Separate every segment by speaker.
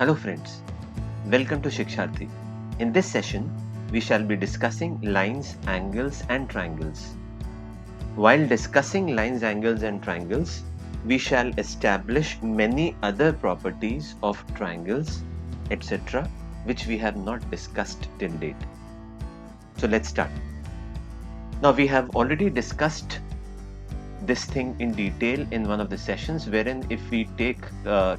Speaker 1: Hello friends, welcome to Shiksharthi. In this session, we shall be discussing lines, angles and triangles. While discussing lines, angles and triangles, we shall establish many other properties of triangles, etc., which we have not discussed till date. So let's start. Now we have already discussed this thing in detail in one of the sessions, wherein if we take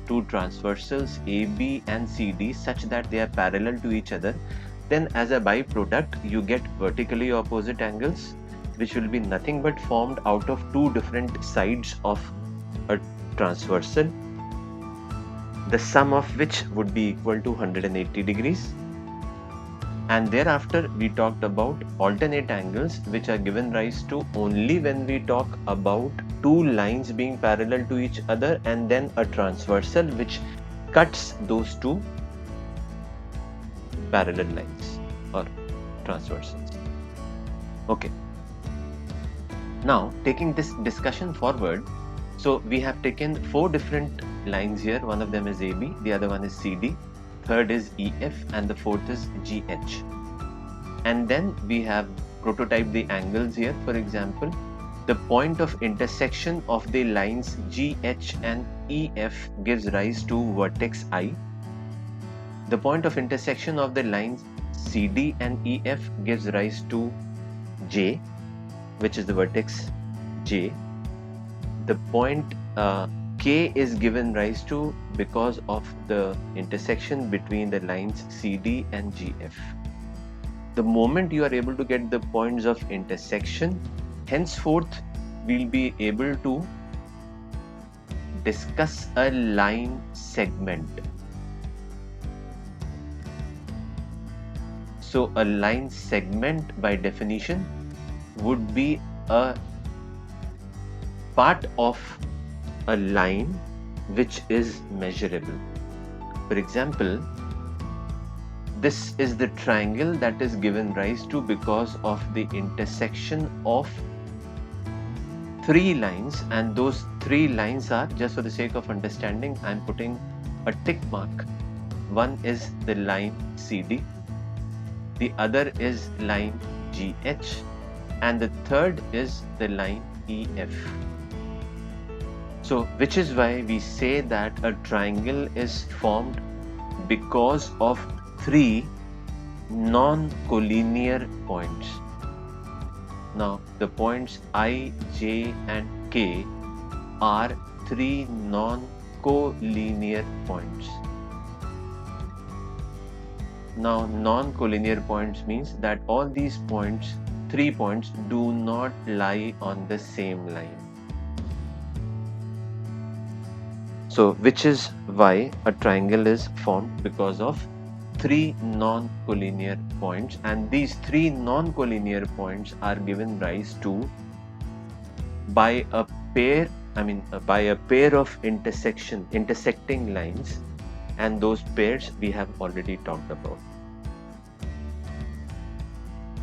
Speaker 1: two transversals AB and CD such that they are parallel to each other, then as a byproduct you get vertically opposite angles, which will be nothing but formed out of two different sides of a transversal, the sum of which would be equal to 180 degrees. And thereafter we talked about alternate angles, which are given rise to only when we talk about two lines being parallel to each other and then a transversal which cuts those two parallel lines or transversals. Okay. Now taking this discussion forward, so we have taken four different lines here. One of them is AB, the other one is CD, third is EF, and the fourth is GH. And then we have prototyped the angles here. For example, the point of intersection of the lines GH and EF gives rise to vertex I. The point of intersection of the lines CD and EF gives rise to J, which is the vertex J. The point K is given rise to because of the intersection between the lines CD and GF. The moment you are able to get the points of intersection, henceforth we'll be able to discuss a line segment. So a line segment by definition would be a part of a line which is measurable. For example, this is the triangle that is given rise to because of the intersection of three lines, and those three lines are, just for the sake of understanding, I'm putting a tick mark. One is the line CD, the other is line GH, and the third is the line EF. So which is why we say that a triangle is formed because of three non-collinear points. Now the points I, J and K are three non-collinear points. Now non-collinear points means that all these points, 3 points, do not lie on the same line. So which is why a triangle is formed because of three non-collinear points, and these three non-collinear points are given rise to by a pair of intersecting lines, and those pairs we have already talked about.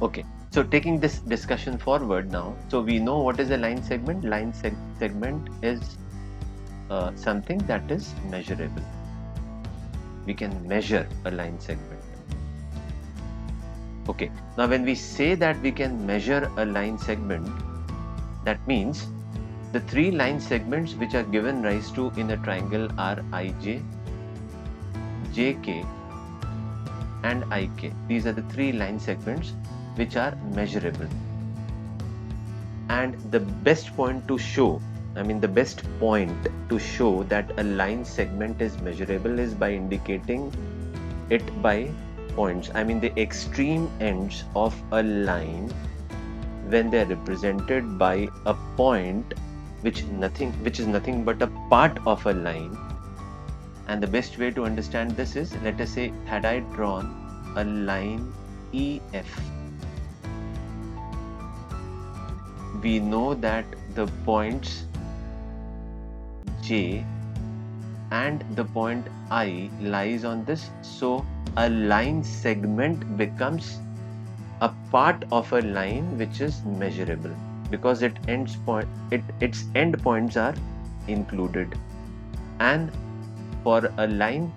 Speaker 1: Okay, so taking this discussion forward now, so we know what is a line segment. Line segment is something that is measurable. We can measure a line segment. Okay, now when we say that we can measure a line segment, that means the three line segments which are given rise to in a triangle are IJ, JK and IK. These are the three line segments which are measurable. And the best point to show, the best point to show that a line segment is measurable is by indicating it by points. The extreme ends of a line, when they are represented by a point which is nothing but a part of a line. And the best way to understand this is, let us say, had I drawn a line EF, we know that the points J and the point I lies on this, so a line segment becomes a part of a line which is measurable because its end points are included. And for a line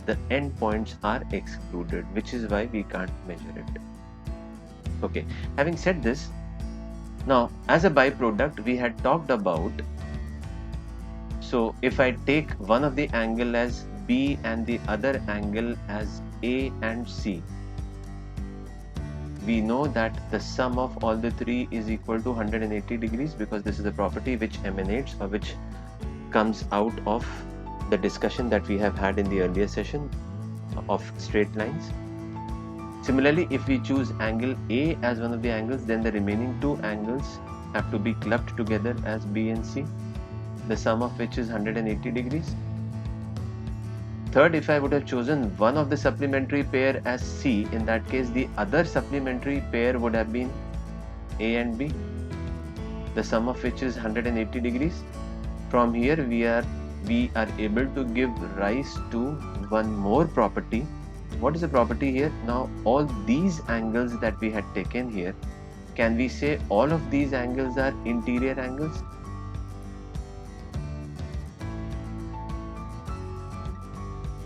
Speaker 1: the endpoints are excluded, which is why we can't measure it. Okay, having said this, now as a byproduct we had talked about, so if I take one of the angle as B and the other angle as A and C, we know that the sum of all the three is equal to 180 degrees, because this is a property which emanates or which comes out of the discussion that we have had in the earlier session of straight lines. Similarly, if we choose angle A as one of the angles, then the remaining two angles have to be clubbed together as B and C, the sum of which is 180 degrees. Third, if I would have chosen one of the supplementary pair as C, in that case the other supplementary pair would have been A and B, the sum of which is 180 degrees. From here we are able to give rise to one more property. What is the property here? Now all these angles that we had taken here, can we say all of these angles are interior angles?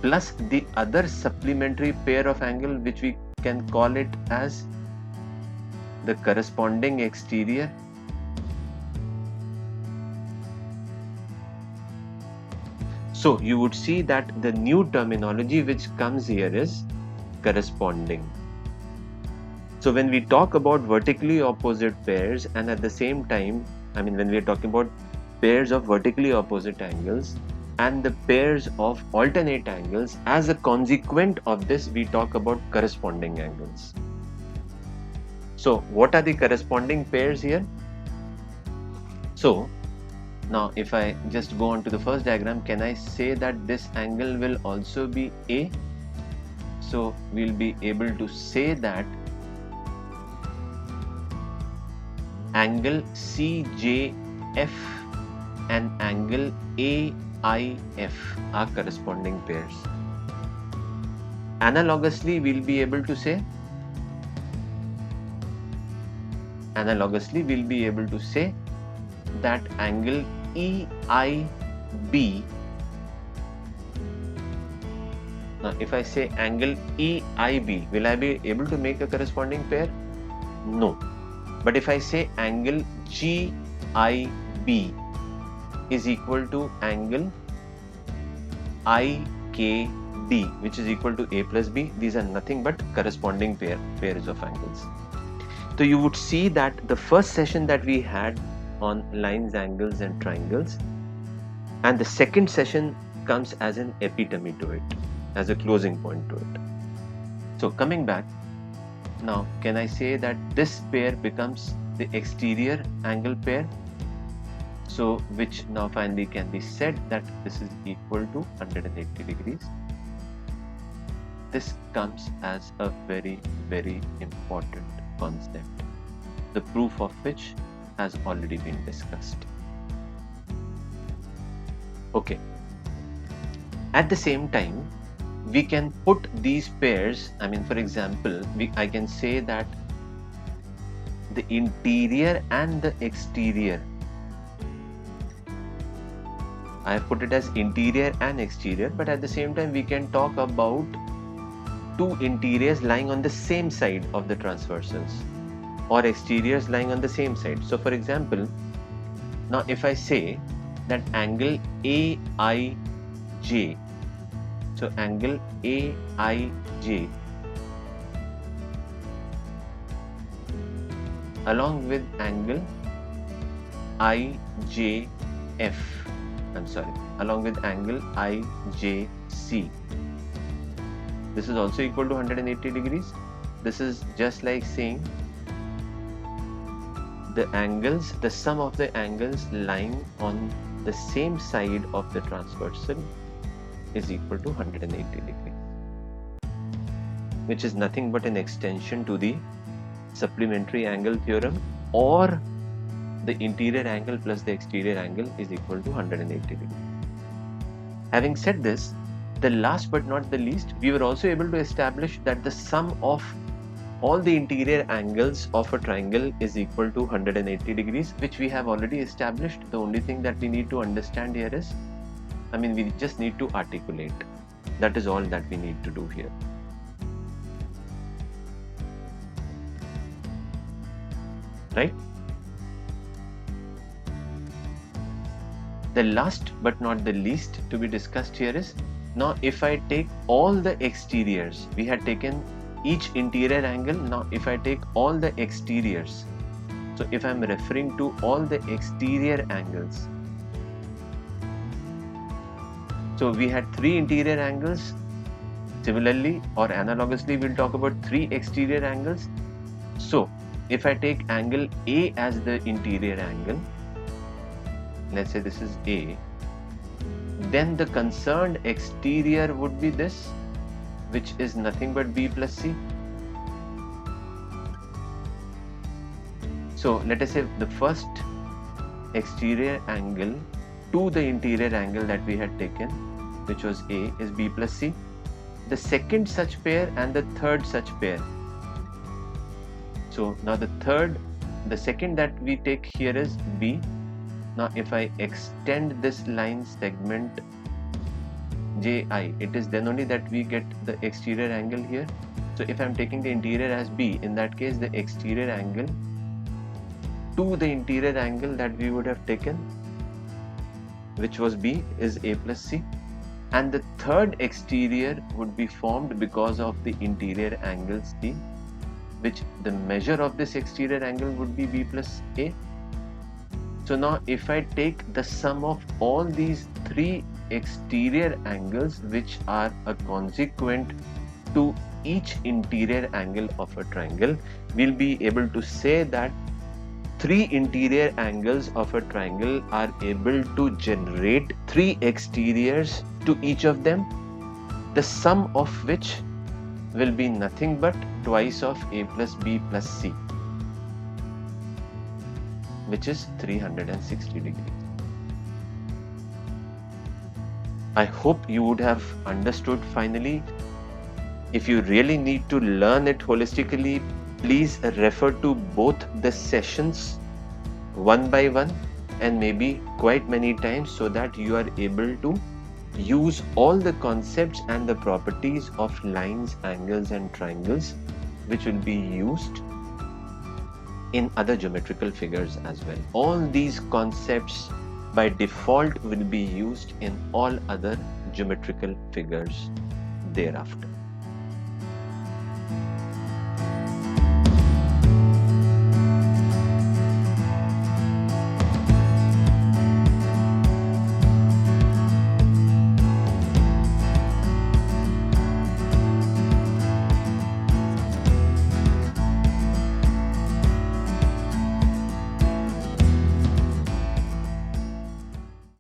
Speaker 1: Plus the other supplementary pair of angle, which we can call it as the corresponding exterior. So you would see that the new terminology which comes here is corresponding. So when we talk about vertically opposite pairs, and at the same time, I mean when we are talking about pairs of vertically opposite angles and the pairs of alternate angles, as a consequent of this we talk about corresponding angles. So what are the corresponding pairs here? So now if I just go on to the first diagram, can I say that this angle will also be A? So we'll be able to say that angle CJF and angle AIF are corresponding pairs. Analogously, we'll be able to say that angle EIB. Now if I say angle EIB, will I be able to make a corresponding pair? No. But if I say angle GIB is equal to angle IKD, which is equal to A plus B, these are nothing but corresponding pairs of angles. So you would see that the first session that we had on lines, angles and triangles, and the second session comes as an epitome to it, as a closing point to it. So coming back, now can I say that this pair becomes the exterior angle pair? So which now finally can be said that this is equal to 180 degrees. This comes as a very, very important concept, the proof of which has already been discussed. Okay. At the same time, we can put these pairs, I mean, for example, I can say that the interior and the exterior, I have put it as interior and exterior, but at the same time we can talk about two interiors lying on the same side of the transversals, or exteriors lying on the same side. So for example, now if I say that angle AIJ, so angle AIJ along with angle IJF, along with angle IJC, this is also equal to 180 degrees. This is just like saying the angles, the sum of the angles lying on the same side of the transversal is equal to 180 degrees, which is nothing but an extension to the supplementary angle theorem, or the interior angle plus the exterior angle is equal to 180 degrees. Having said this, the last but not the least, we were also able to establish that the sum of all the interior angles of a triangle is equal to 180 degrees, which we have already established. The only thing that we need to understand here is, we just need to articulate. That is all that we need to do here. Right? The last but not the least to be discussed here is, now if I take all the exteriors, we had taken each interior angle. Now if I take all the exteriors, so if I'm referring to all the exterior angles, so we had 3 interior angles. Similarly or analogously, we'll talk about 3 exterior angles. So if I take angle A as the interior angle, let's say this is A, then the concerned exterior would be this, which is nothing but B plus C. So let us say the first exterior angle to the interior angle that we had taken, which was A, is B plus C. The second such pair and the third such pair. So now the second that we take here is B. Now if I extend this line segment JI, it is then only that we get the exterior angle here. So if I'm taking the interior as B, in that case the exterior angle to the interior angle that we would have taken, which was B, is A plus C. And the third exterior would be formed because of the interior angle C, which the measure of this exterior angle would be B plus A. So now if I take the sum of all these 3 exterior angles, which are a consequent to each interior angle of a triangle, we'll be able to say that 3 interior angles of a triangle are able to generate 3 exteriors to each of them, the sum of which will be nothing but twice of A plus B plus C, which is 360 degrees. I hope you would have understood finally. If you really need to learn it holistically, please refer to both the sessions one by one and maybe quite many times, so that you are able to use all the concepts and the properties of lines, angles and triangles, which will be used in other geometrical figures as well. All these concepts by default will be used in all other geometrical figures thereafter.